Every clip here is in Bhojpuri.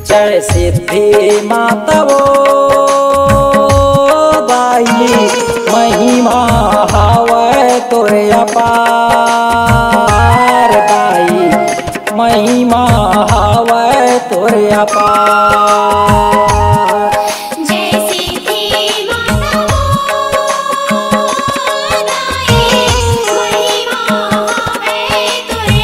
जय सिद्धि माता वो दाई महिमा हावै तोरे अपार दाई महिमा हावै तोरे अपार। जय सिद्धि माता वो दाई महिमा हावै तोरे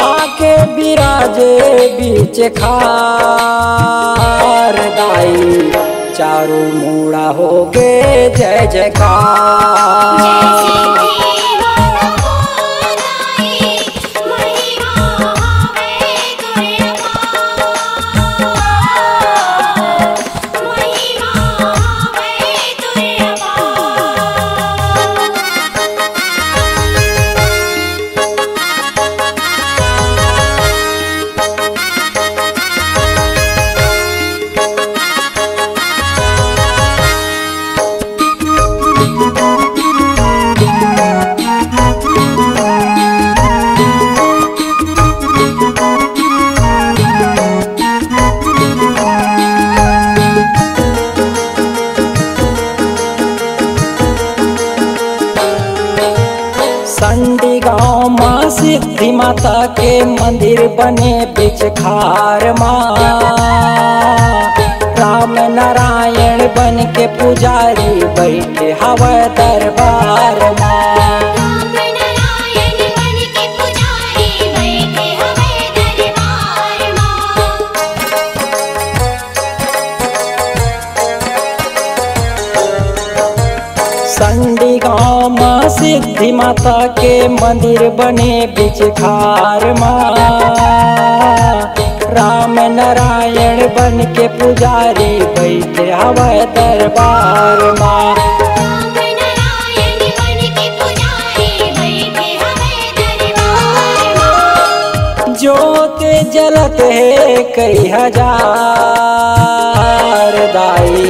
आके बिराजे बीच खार दाई चारों मूड़ा हो गे जय जयकार। संडी गाँव माँ सिद्धि माता के मंदिर बने बीच खार माँ। राम नारायण बन के पुजारी बैठे हवा दरबार माँ। संडी गाँव माँ सिद्धि माता के मंदिर बने बीच खार माँ। राम नारायण बन के पुजारी बैठे हवा दरबार माँ। ज्योत जलत है कई हजार दाई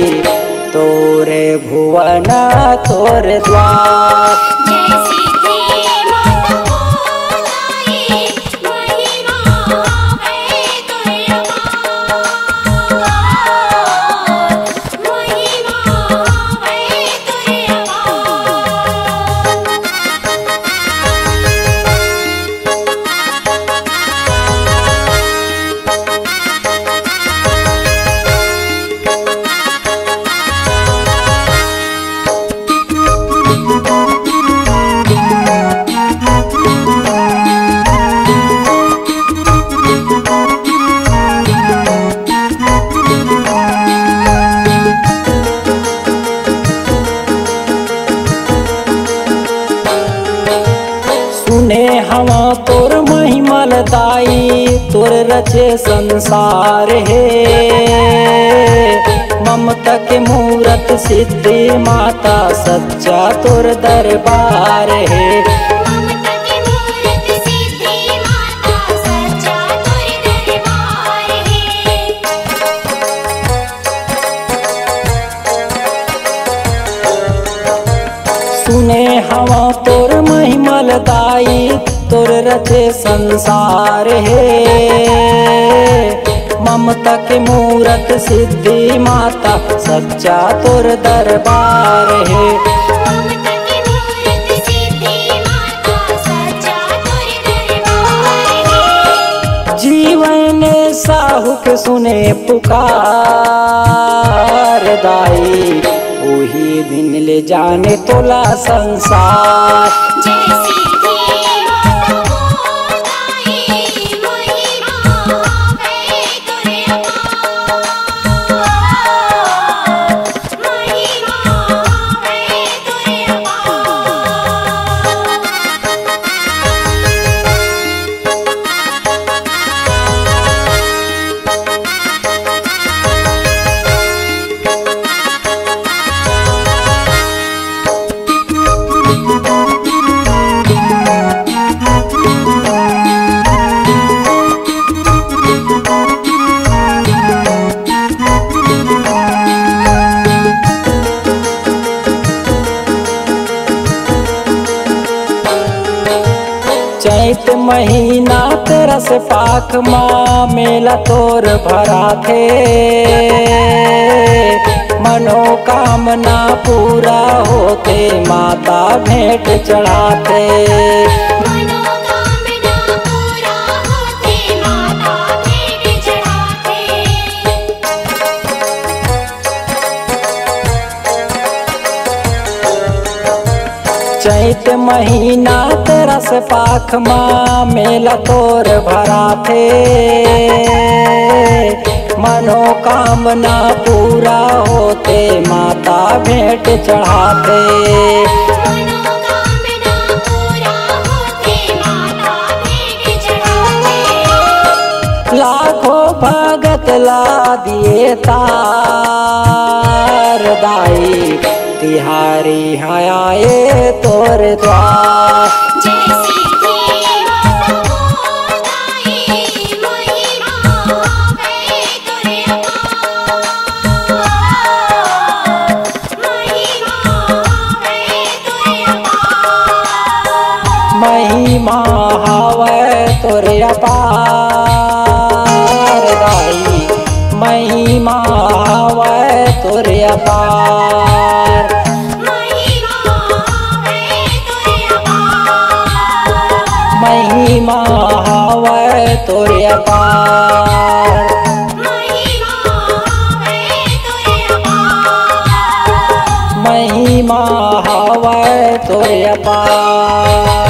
तोरे भुवन तोरे द्वार। सुने हवा तोर महिमल दाई तोर रचे संसार है। ममता के मूरत सिद्धि माता सच्चा तोर दरबार है। सुने हवा तोर महिमल दाई तोर रचे संसार है। ममता के मूरत सिद्धि माता सच्चा तोर दरबार है। जीवन साहू के सुने पुकार दाई वही दिन ले जाने तोला संसार। चैत महीना तेरस पाख माँ मेला तोर भरा थे मनोकामना पूरा होते माता भेंट चढ़ाते मनोकामना पूरा होते माता भेंट चढ़ाते चैत महीना तेरस पाख माँ मेला तोर भरा थे मनोकामना पूरा होते माता भेंट चढ़ाते मनोकामना पूरा होते माता भेंट चढ़ाते लाखों भगत ला दिए तार दाई तिहारी आए तोर द्वार जय सिद्धि माता मोदाई महिमा है तोरे अपार महिमा है तोरे अपार महिमा हवै तोरे अपार दाई महिमा हवै तोरे अपार महिमा है तोरे अपार महिमा हवै तोरे अपार महिमा है तोरे अपार महिमा हवै तोरे अपार।